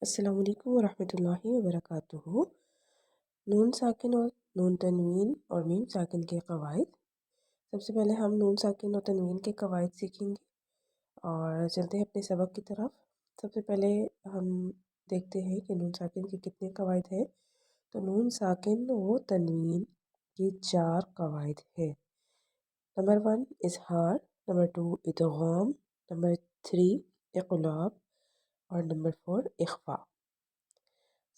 अस्सलाम वालेकुम वरहमतुल्लाहि वबरकातुहू। नून साकिन और नून तनवीन और मीम साकिन के कवाइद। सबसे पहले हम नून साकिन और तनवीन के कवाइद सीखेंगे और चलते हैं अपने सबक की तरफ। सबसे पहले हम देखते हैं कि नून साकिन के कितने कवाइद हैं। तो नून साकिन व तनवीन के 4 कवाइद हैं। नंबर 1 इज़हार, नंबर 2 इदगाम, नंबर 3 इक़लाब और नंबर 4 इख्फा।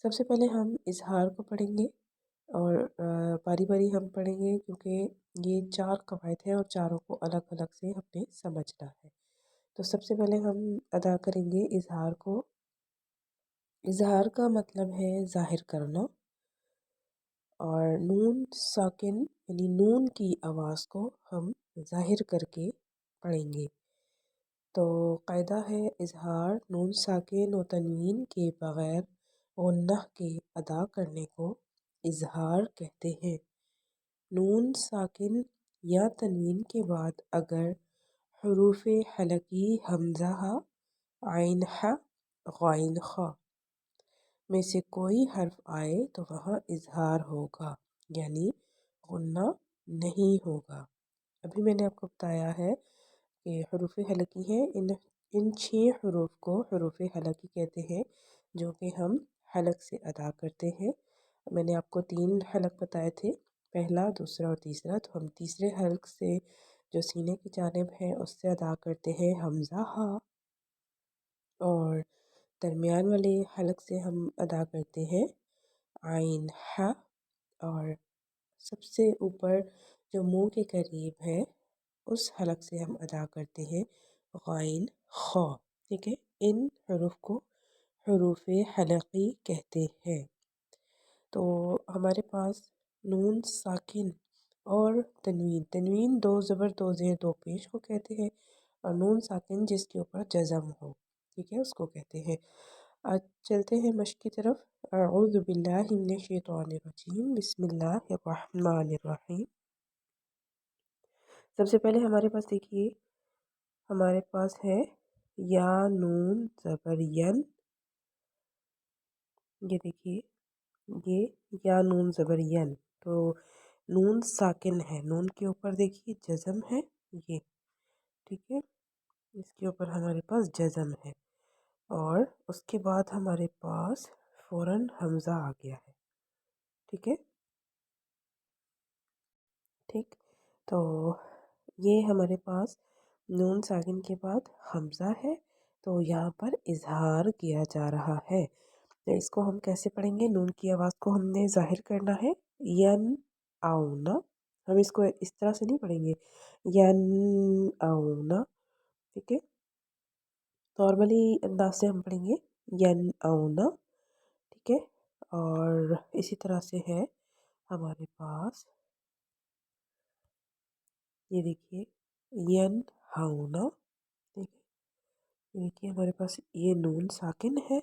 सबसे पहले हम इज़हार को पढ़ेंगे और बारी बारी हम पढ़ेंगे क्योंकि ये 4 कवायद हैं और चारों को अलग अलग से हमें समझना है। तो सबसे पहले हम अदा करेंगे इज़हार को। इज़हार का मतलब है ज़ाहिर करना और नून साकिन यानी नून की आवाज़ को हम ज़ाहिर करके पढ़ेंगे। तो कायदा है इज़हार नून साकिन व तनवीन के बग़ैर गुन्नह के अदा करने को इज़हार कहते हैं। नून साकिन या तनवीन के बाद अगर हरूफ हलकी हमज़ा आइन हा ग़ाइन खा में से कोई हर्फ आए तो वहाँ इज़हार होगा, यानी गुन्ना नहीं होगा। अभी मैंने आपको बताया है कि हरूफ हलकी हैं। इन 6 हरूफ को हरूफ हलकी कहते हैं जो कि हम हलक से अदा करते हैं। मैंने आपको 3 हलक बताए थे, पहला, दूसरा और तीसरा। तो हम तीसरे हलक से जो सीने की जानिब है उससे अदा करते हैं हमज़ा हा और दरमियान वाले हलक से हम अदा करते हैं आइन हा और सबसे ऊपर जो मुंह के करीब है उस हलक से हम अदा करते हैं ग़ाइन खा। ठीक है, इन हरूफ को हरूफ हलकी कहते हैं। तो हमारे पास नून साकिन और तनवीन, तनवीन 2 ज़बर 2 ज़ेर 2 पेश को कहते हैं और नून साकिन जिसके ऊपर जज़म हो, ठीक है, उसको कहते हैं। आज चलते हैं मश्क की तरफ। अऊज़ु बिल्लाहि मिनश शैतानिर रजीम, बिस्मिल्लाहिर रहमानिर रहीम। सबसे पहले हमारे पास देखिए, हमारे पास है या नून ज़बर यन। ये देखिए, ये या नून ज़बर यन। तो नून साकिन है, नून के ऊपर देखिए जज़म है ये, ठीक है, इसके ऊपर हमारे पास जज़म है और उसके बाद हमारे पास फ़ौरन हमज़ा आ गया है। ठीक है, ठीक। तो ये हमारे पास नून साकिन के बाद हमज़ा है, तो यहाँ पर इज़हार किया जा रहा है। तो इसको हम कैसे पढ़ेंगे? नून की आवाज़ को हमने ज़ाहिर करना है, यन आउना। हम इसको इस तरह से नहीं पढ़ेंगे, यन आउना, ठीक है। नॉर्मली अंदाज से हम पढ़ेंगे यन आउना, ठीक है। और इसी तरह से है हमारे पास, ये देखिए यन हाउना, ठीक है। ये देखिए हमारे पास ये नून साकिन है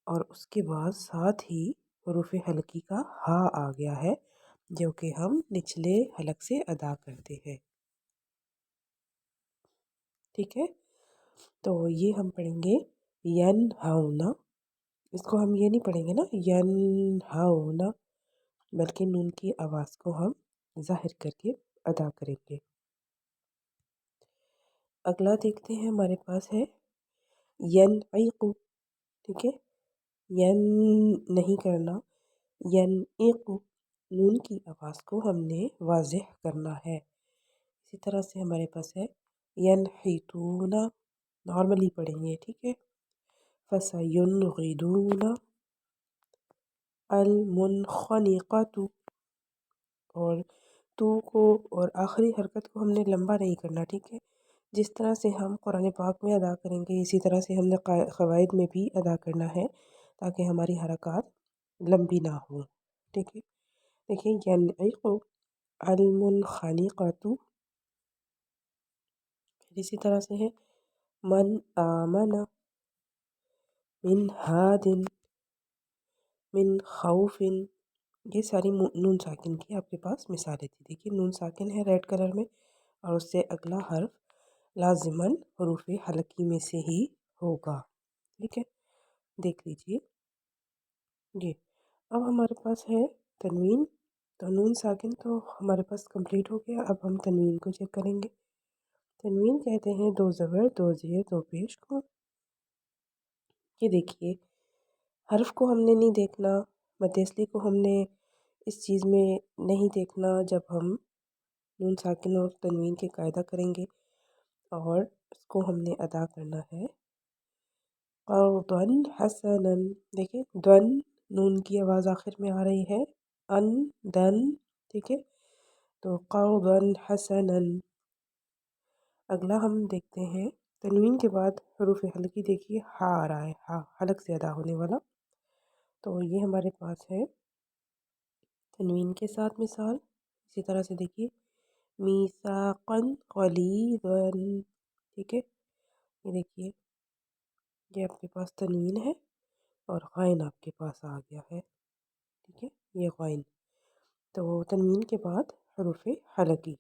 और उसके बाद साथ ही हुरूफ हल्की का हा आ गया है जो कि हम निचले हलक से अदा करते हैं, ठीक है। तो ये हम पढ़ेंगे यन हाउना। इसको हम ये नहीं पढ़ेंगे ना यन हाउना, बल्कि नून की आवाज़ को हम ज़ाहिर करके अदा करेंगे। अगला देखते हैं, हमारे पास है यन इक़ु, ठीक है। यन नहीं करना, यन इक़ु, नून की आवाज़ को हमने वाज़ेह करना है। इसी तरह से हमारे पास है यनहितूना, नॉर्मली पढ़ेंगे, ठीक है। फसयुनग़िदूना, अलमुनख़निक़तु, और तू को और आखिरी हरकत को हमने लंबा नहीं करना, ठीक है। जिस तरह से हम कुरान पाक में अदा करेंगे इसी तरह से हमने क़वाइद में भी अदा करना है ताकि हमारी हरकत लंबी ना हो, ठीक है। देखिए यनइक़ु अलमुनख़निक़तु, इसी तरह से है मन आमना मिन हादिन मिन खौफिन। ये सारी नून साकिन की आपके पास मिसालें थी। देखिए नून साकिन है रेड कलर में और उससे अगला हर्फ लाजिमन हरूफ हलकी में से ही होगा, ठीक है। देख लीजिए। जी, अब हमारे पास है तनवीन। तो नून साकिन तो हमारे पास कंप्लीट हो गया। अब हम तनवीन को चेक करेंगे। तनवीन कहते हैं दो ज़बर, दो ज़ेर, दो पेश को। ये देखिए, हर्फ को हमने नहीं देखना, मद्द असली को हमने इस चीज़ में नहीं देखना जब हम नून साकिन और तनवीन के कायदा करेंगे, और इसको हमने अदा करना है क़र्दन हसनन। देखिए द्वन, नून की आवाज़ आखिर में आ रही है, अन दन, ठीक है। तो क़र्दन हसनन। अगला हम देखते हैं तनवीन के बाद हरूफ हल्की, देखिए हा आ रहा है, हा हलक से अदा होने वाला। तो ये हमारे पास है तनवीन के साथ मिसाल। इसी तरह से देखिए मीसाक़न ग़लीज़न, ठीक है। ये देखिए, ये आपके पास तनवीन है और ग़ैन आपके पास आ गया है, ठीक है, ये ग़ैन। तो तनवीन के बाद हरूफ हलकी।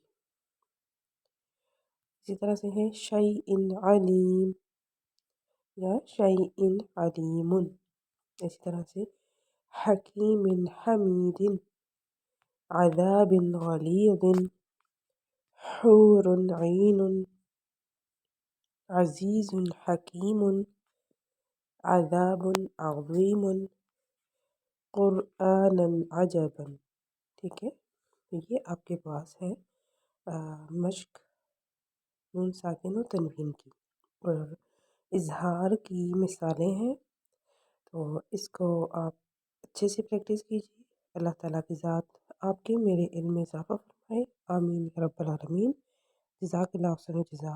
इसी तरह से है शैइन अलीम या शैइन अलीमुन। इसी तरह से हकीमिन हमीदिन, अज़ाबिन गलीज़िन, हूरुन ऐनुन, अज़ीज़ुन हकीमुन, अज़ाबुन अज़ीमुन, क़ुरआनन अजबन, ठीक है। तो ये आपके पास है मश्क नून साकिन और तनवीन की, और इज़हार की मिसालें हैं। तो इसको आप अच्छे से प्रैक्टिस कीजिए। अल्लाह ताला की ज़ात आपके मेरे इल्म में इज़ाफ़ा फ़रमाए। आमीन या रब्बल आलमीन। जज़ाकल्लाहु खैरल जज़ा।